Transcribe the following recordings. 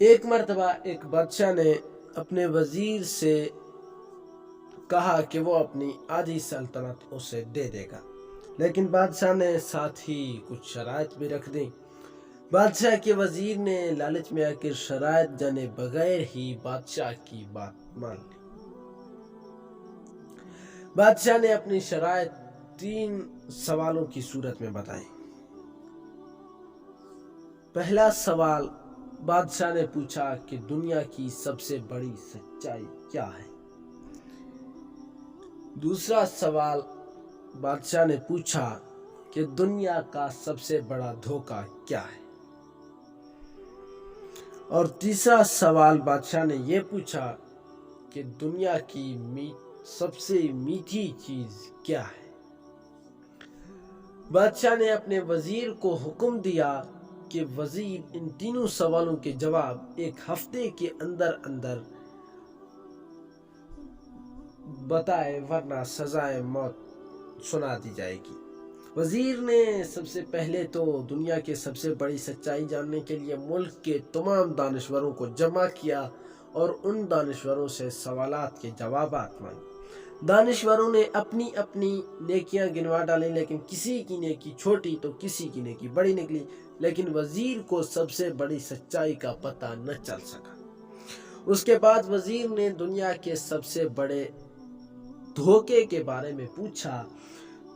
ایک مرتبہ ایک بادشاہ نے اپنے وزیر سے کہا کہ وہ اپنی آدھی سلطنت اسے دے دے گا، لیکن بادشاہ نے ساتھ ہی کچھ شرائط بھی رکھ دی۔ بادشاہ کے وزیر نے لالچ میں آ کر شرائط جانے بغیر ہی بادشاہ کی بات مان لی۔ بادشاہ نے اپنی شرائط 3 سوالوں کی صورت میں بتائی۔ پہلا سوال بادشاہ نے پوچھا کہ دنیا کی سب سے بڑی سچائی کیا ہے؟ دوسرا سوال بادشاہ نے پوچھا کہ دنیا کا سب سے بڑا دھوکہ کیا ہے؟ اور تیسرا سوال بادشاہ نے یہ پوچھا کہ دنیا کی سب سے میٹھی چیز کیا ہے؟ بادشاہ نے اپنے وزیر کو حکم دیا کہ وزیر ان تینوں سوالوں کے جواب 1 ہفتے کے اندر اندر بتائے، ورنہ سزائے موت سنا دی جائے گی۔ وزیر نے سب سے پہلے تو دنیا کے سب سے بڑی سچائی جاننے کے لیے ملک کے تمام دانشوروں کو جمع کیا اور ان دانشوروں سے سوالات کے جوابات مانگے۔ دانشوروں نے اپنی اپنی نیکیاں گنوا ڈالیں، لیکن کسی کی نیکی چھوٹی تو کسی کی نیکی بڑی نکلی، لیکن وزیر کو سب سے بڑی سچائی کا پتہ نہ چل سکا۔ اس کے بعد وزیر نے دنیا کے سب سے بڑے دھوکے کے بارے میں پوچھا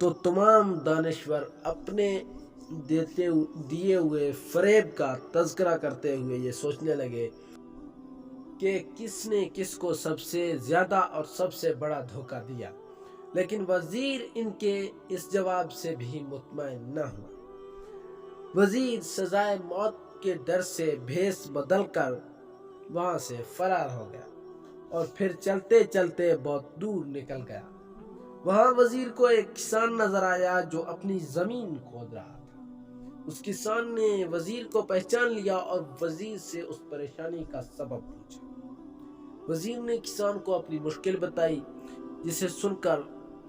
تو تمام دانشور اپنے دیے ہوئے فریب کا تذکرہ کرتے ہوئے یہ سوچنے لگے کہ کس نے کس کو سب سے زیادہ اور سب سے بڑا دھوکہ دیا، لیکن وزیر ان کے اس جواب سے بھی مطمئن نہ ہوا۔ وزیر سزائے موت کے ڈر سے بھیس بدل کر وہاں سے فرار ہو گیا اور پھر چلتے چلتے بہت دور نکل گیا۔ وہاں وزیر کو ایک کسان نظر آیا جو اپنی زمین کھود رہا تھا۔ اس کسان نے وزیر کو پہچان لیا اور وزیر سے اس پریشانی کا سبب پوچھا۔ وزیر نے کسان کو اپنی مشکل بتائی، جسے سن کر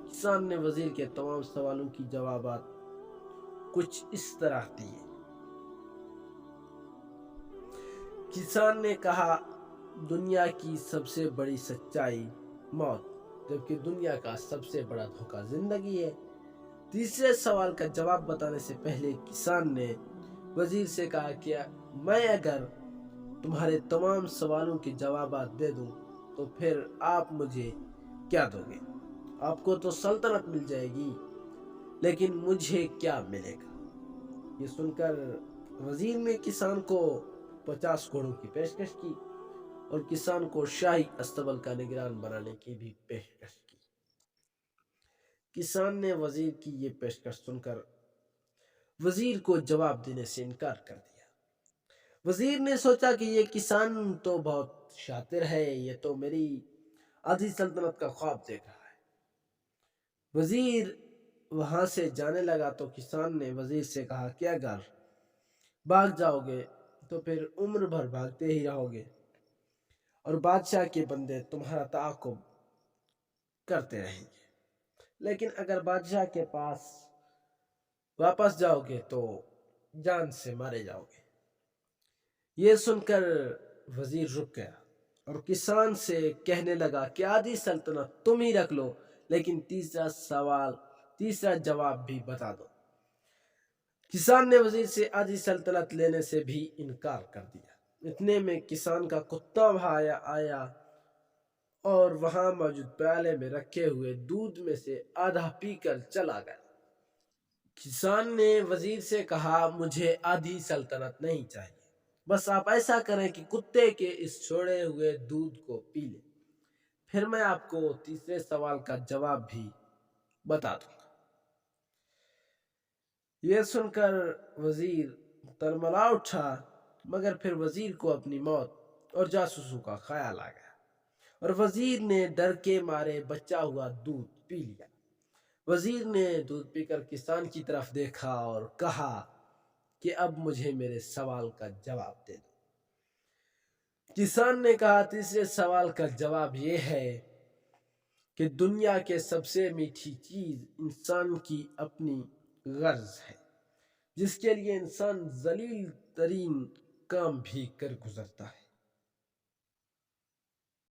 کسان نے وزیر کے تمام سوالوں کی جوابات کچھ اس طرح دیے۔ کسان نے کہا، دنیا کی سب سے بڑی سچائی موت، جبکہ دنیا کا سب سے بڑا دھوکہ زندگی ہے۔ تیسرے سوال کا جواب بتانے سے پہلے کسان نے وزیر سے کہا کہ میں اگر تمہارے تمام سوالوں کے جوابات دے دوں تو پھر آپ مجھے کیا دو گے؟ آپ کو تو سلطنت مل جائے گی، لیکن مجھے کیا ملے گا؟ یہ سن کر وزیر نے کسان کو 50 گھوڑوں کی پیشکش کی اور کسان کو شاہی استبل کا نگران بنانے کی بھی پیشکش کی۔ کسان نے وزیر کی یہ پیشکش سن کر وزیر کو جواب دینے سے انکار کر دیا۔ وزیر نے سوچا کہ یہ کسان تو بہت شاطر ہے، یہ تو میری آدھی سلطنت کا خواب دیکھ رہا ہے۔ وزیر وہاں سے جانے لگا تو کسان نے وزیر سے کہا کہ اگر بھاگ جاؤ گے تو پھر عمر بھر بھاگتے ہی رہو گے اور بادشاہ کے بندے تمہارا تعاقب کرتے رہیں گے، لیکن اگر بادشاہ کے پاس واپس جاؤ گے تو جان سے مارے جاؤ گے۔ یہ سن کر وزیر رک گیا اور کسان سے کہنے لگا کہ آدھی سلطنت تم ہی رکھ لو، لیکن تیسرا جواب بھی بتا دو۔ کسان نے وزیر سے آدھی سلطنت لینے سے بھی انکار کر دیا۔ اتنے میں کسان کا کتا آیا اور وہاں موجود پیالے میں رکھے ہوئے دودھ میں سے آدھا پی کر چلا گیا۔ کسان نے وزیر سے کہا، مجھے آدھی سلطنت نہیں چاہیے، بس آپ ایسا کریں کہ کتے کے اس چھوڑے ہوئے دودھ کو پی لیں، پھر میں آپ کو تیسرے سوال کا جواب بھی بتا دوں گا۔ یہ سن کر وزیر تلملا اٹھا، مگر پھر وزیر کو اپنی موت اور جاسوسوں کا خیال آ گیا اور وزیر نے ڈر کے مارے بچا ہوا دودھ پی لیا۔ وزیر نے دودھ پی کر کسان کی طرف دیکھا اور کہا کہ اب مجھے میرے سوال کا جواب دے دو۔ کسان نے کہا، تیسرے سوال کا جواب یہ ہے کہ دنیا کے سب سے میٹھی چیز انسان کی اپنی غرض ہے، جس کے لیے انسان ذلیل ترین کام بھی کر گزرتا ہے۔